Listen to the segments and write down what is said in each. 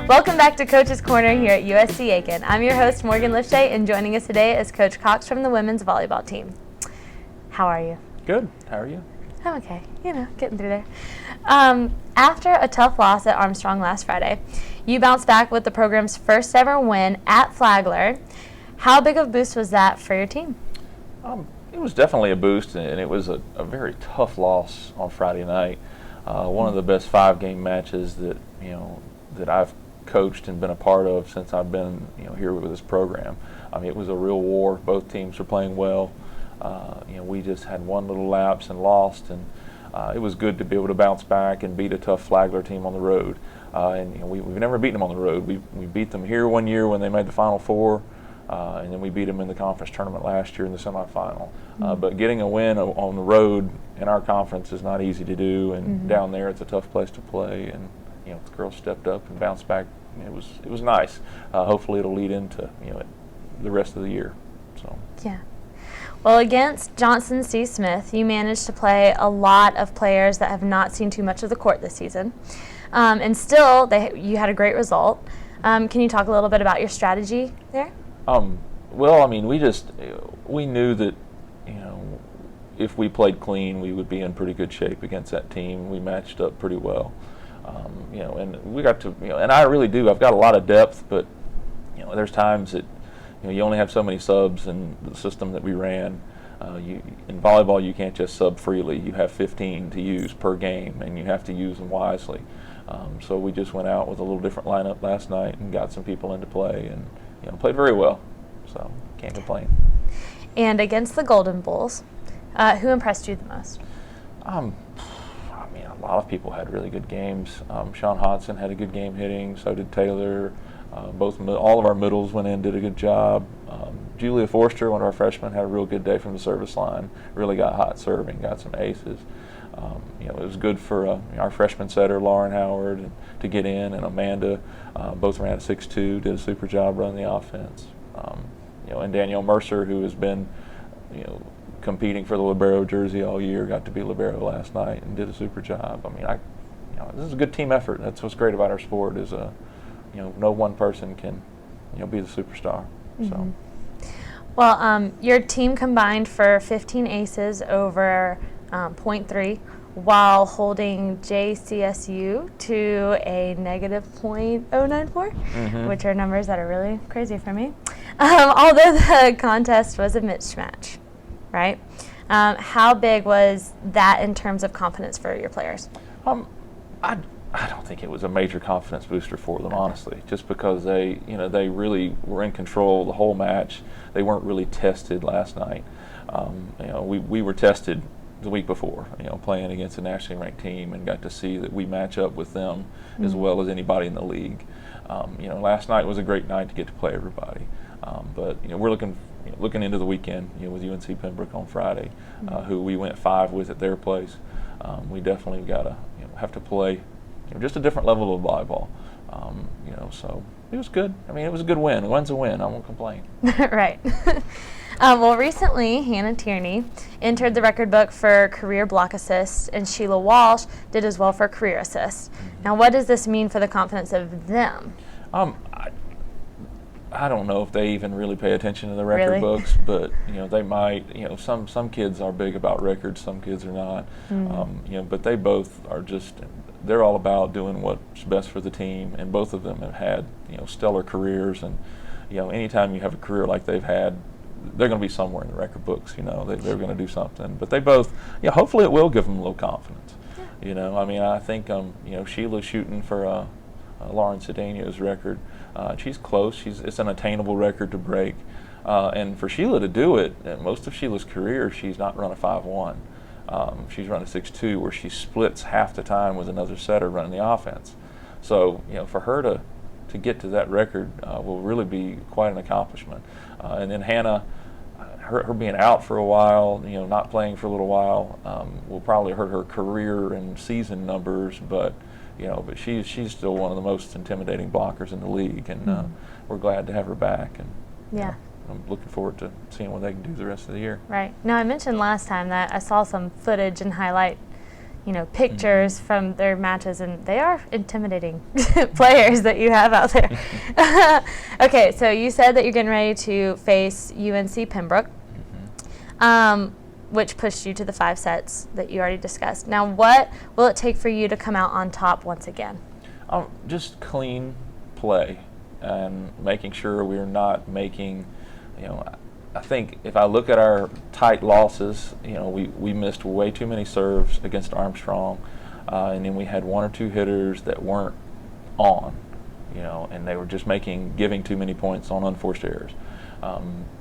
Welcome back to Coach's Corner here at USC Aiken. I'm your host, Morgan Lifchez, and joining us today is Coach Cox from the women's volleyball team. How are you? Good. How are you? I'm okay. Getting through there. After a tough loss at Armstrong last Friday, you bounced back with the program's first ever win at Flagler. How big of a boost was that for your team? It was definitely a boost, and it was a very tough loss on Friday night. One of the best 5-game matches that I've coached and been a part of since I've been here with this program. I mean, it was a real war. Both teams were playing well. We just had one little lapse and lost, and it was good to be able to bounce back and beat a tough Flagler team on the road. We've never beaten them on the road. We beat them here one year when they made the Final Four, and then we beat them in the conference tournament last year in the semifinal. But getting a win on the road in our conference is not easy to do, and down there it's a tough place to play. And the girls stepped up and bounced back. It was nice. Hopefully it'll lead into the rest of the year. So. Yeah. Well, against Johnson C. Smith, you managed to play a lot of players that have not seen too much of the court this season. And still, you had a great result. Can you talk a little bit about your strategy there? Well, I mean, we knew that, if we played clean, we would be in pretty good shape against that team. We matched up pretty well. And we got to, and I really do. I've got a lot of depth, but, there's times that, you only have so many subs in the system that we ran. In volleyball, you can't just sub freely. You have 15 to use per game, and you have to use them wisely. So we just went out with a little different lineup last night and got some people into play, and played very well. So can't complain. And against the Golden Bulls, who impressed you the most? A lot of people had really good games. Sean Hodson had a good game hitting. So did Taylor. All of our middles went in, did a good job. Julia Forster, one of our freshmen, had a real good day from the service line. Really got hot serving, got some aces. It was good for our freshman setter, Lauren Howard, to get in, and Amanda. Both ran at 6'2", did a super job running the offense. And Danielle Mercer, who has been, competing for the libero jersey all year, got to be libero last night and did a super job. I mean, this is a good team effort. That's what's great about our sport is, no one person can, be the superstar. So. Well, your team combined for 15 aces over .3 while holding JCSU to a negative .094, which are numbers that are really crazy for me. Although the contest was a mismatch, right? How big was that in terms of confidence for your players? I don't think it was a major confidence booster for them, honestly, just because they really were in control the whole match. They weren't really tested last night. We were tested the week before, playing against a nationally ranked team, and got to see that we match up with them as well as anybody in the league. Last night was a great night to get to play everybody. But we're looking into the weekend, with UNC Pembroke on Friday, who we went 5 with at their place. We definitely got to have to play just a different level of volleyball. So it was good. I mean, it was a good win. A win's a win. I won't complain. Right. Well, recently, Hannah Tierney entered the record book for career block assists, and Sheila Walsh did as well for career assists. Now, what does this mean for the confidence of them? I don't know if they even really pay attention to the record books, but they might. Some kids are big about records, some kids are not. But they both are they're all about doing what's best for the team, and both of them have had stellar careers. And anytime you have a career like they've had, they're going to be somewhere in the record books. They're going to do something. But they both, hopefully it will give them a little confidence. I think Sheila's shooting for Lauren Cedeno's record. She's close. It's an attainable record to break. And for Sheila to do it, most of Sheila's career, she's not run a 5-1. She's run a 6-2, where she splits half the time with another setter running the offense. So, for her to get to that record will really be quite an accomplishment. And then Hannah, her being out for a while, not playing for a little while, will probably hurt her career and season numbers, but she's still one of the most intimidating blockers in the league, and we're glad to have her back. And I'm looking forward to seeing what they can do the rest of the year. Right. Now, I mentioned last time that I saw some footage and highlight, pictures from their matches, and they are intimidating players that you have out there. Okay, so you said that you're getting ready to face UNC Pembroke, which pushed you to the 5 sets that you already discussed. Now, what will it take for you to come out on top once again? Just clean play and making sure we're not making, I think if I look at our tight losses, we missed way too many serves against Armstrong, and then we had 1 or 2 hitters that weren't on, and they were just giving too many points on unforced errors.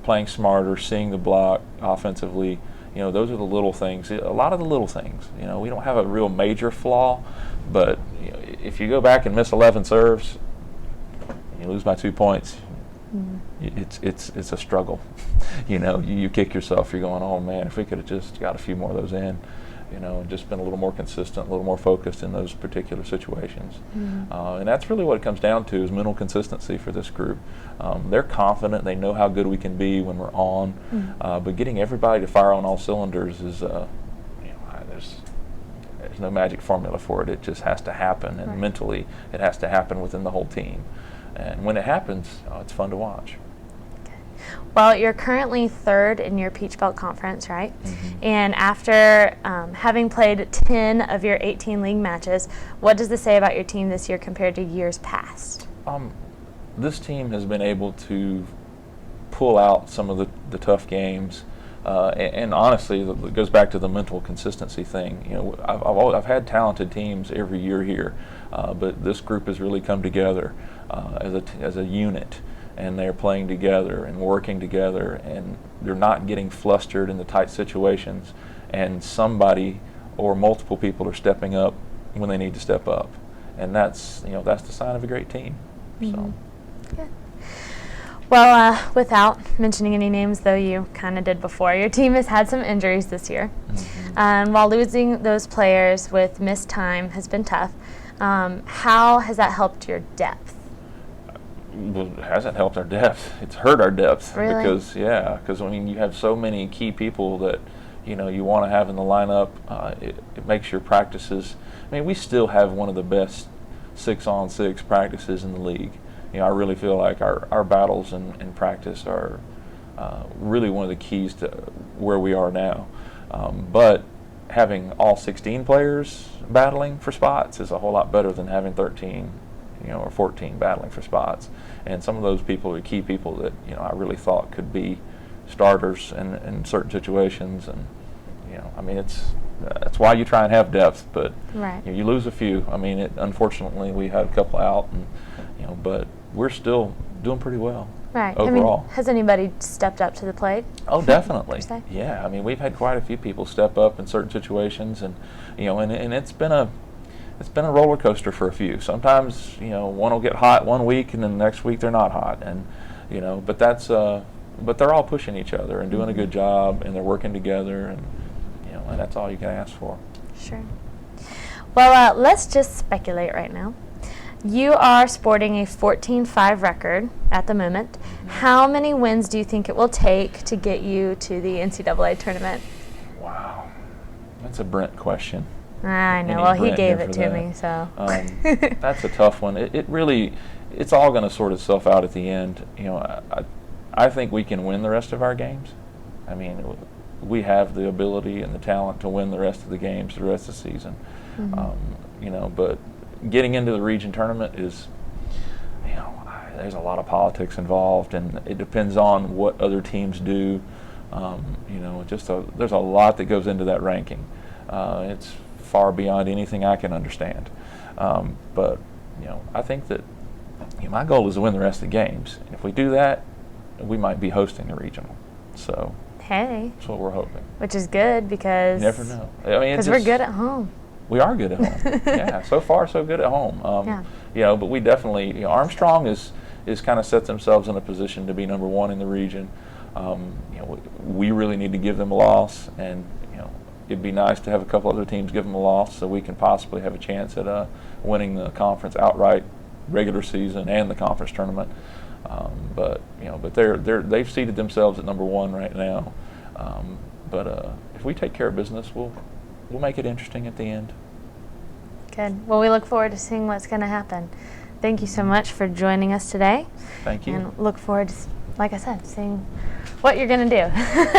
Playing smarter, seeing the block offensively, those are the little things. A lot of the little things. We don't have a real major flaw, but if you go back and miss 11 serves, you lose by 2 points. It's a struggle. You kick yourself. You're going, oh man, if we could have just got a few more of those in, and just been a little more consistent, a little more focused in those particular situations. And that's really what it comes down to, is mental consistency for this group. They're confident. They know how good we can be when we're on. But getting everybody to fire on all cylinders is, there's no magic formula for it. It just has to happen, and mentally it has to happen within the whole team. And when it happens, it's fun to watch. Well, you're currently 3rd in your Peach Belt Conference, right? And after having played 10 of your 18 league matches, what does this say about your team this year compared to years past? This team has been able to pull out some of the tough games, and honestly, it goes back to the mental consistency thing. I've had talented teams every year here, but this group has really come together as a unit. And they're playing together and working together, and they're not getting flustered in the tight situations, and somebody or multiple people are stepping up when they need to step up, and that's the sign of a great team. So. Good. Well, without mentioning any names, though you kind of did before, your team has had some injuries this year, and while losing those players with missed time has been tough, how has that helped your depth? Well, it hasn't helped our depth. It's hurt our depth. Really? Because you have so many key people that you want to have in the lineup. It makes your practices. We still have one of the best 6-on-6 practices in the league. I really feel like our battles in practice are really one of the keys to where we are now. But having all 16 players battling for spots is a whole lot better than having 13. Or 14 battling for spots, and some of those people are key people that I really thought could be starters in certain situations, and that's why you try and have depth, but you lose a few. Unfortunately we had a couple out, and but we're still doing pretty well. Right. Overall. Has anybody stepped up to the plate? Oh, definitely. Yeah. We've had quite a few people step up in certain situations, and and it's been a roller coaster for a few. Sometimes, one will get hot one week and then the next week they're not hot. And, but but they're all pushing each other and doing a good job, and they're working together, and, and that's all you can ask for. Sure. Well, let's just speculate right now. You are sporting a 14-5 record at the moment. How many wins do you think it will take to get you to the NCAA tournament? Wow. That's a Brent question. I know. Well, he gave it to me, so. That's a tough one. It's all going to sort itself out at the end. I think we can win the rest of our games. We have the ability and the talent to win the rest of the games, the rest of the season. But getting into the region tournament is, there's a lot of politics involved, and it depends on what other teams do. There's a lot that goes into that ranking. It's far beyond anything I can understand. But I think that my goal is to win the rest of the games. If we do that, we might be hosting the regional. So hey, that's what we're hoping. Which is good, because you never know. Because we're good at home. We are good at home. Yeah, so far so good at home. But we definitely Armstrong is kind of set themselves in a position to be number 1 in the region. We really need to give them a loss, and it'd be nice to have a couple other teams give them a loss so we can possibly have a chance at winning the conference outright, regular season and the conference tournament. But they've seated themselves at number 1 right now. But if we take care of business, we'll make it interesting at the end. Good. Well, we look forward to seeing what's going to happen. Thank you so much for joining us today. Thank you. And look forward to, like I said, seeing what you're going to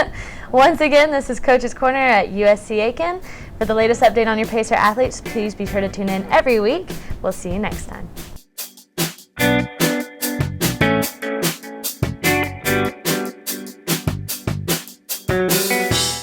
do. Once again, this is Coach's Corner at USC Aiken. For the latest update on your Pacer athletes, please be sure to tune in every week. We'll see you next time.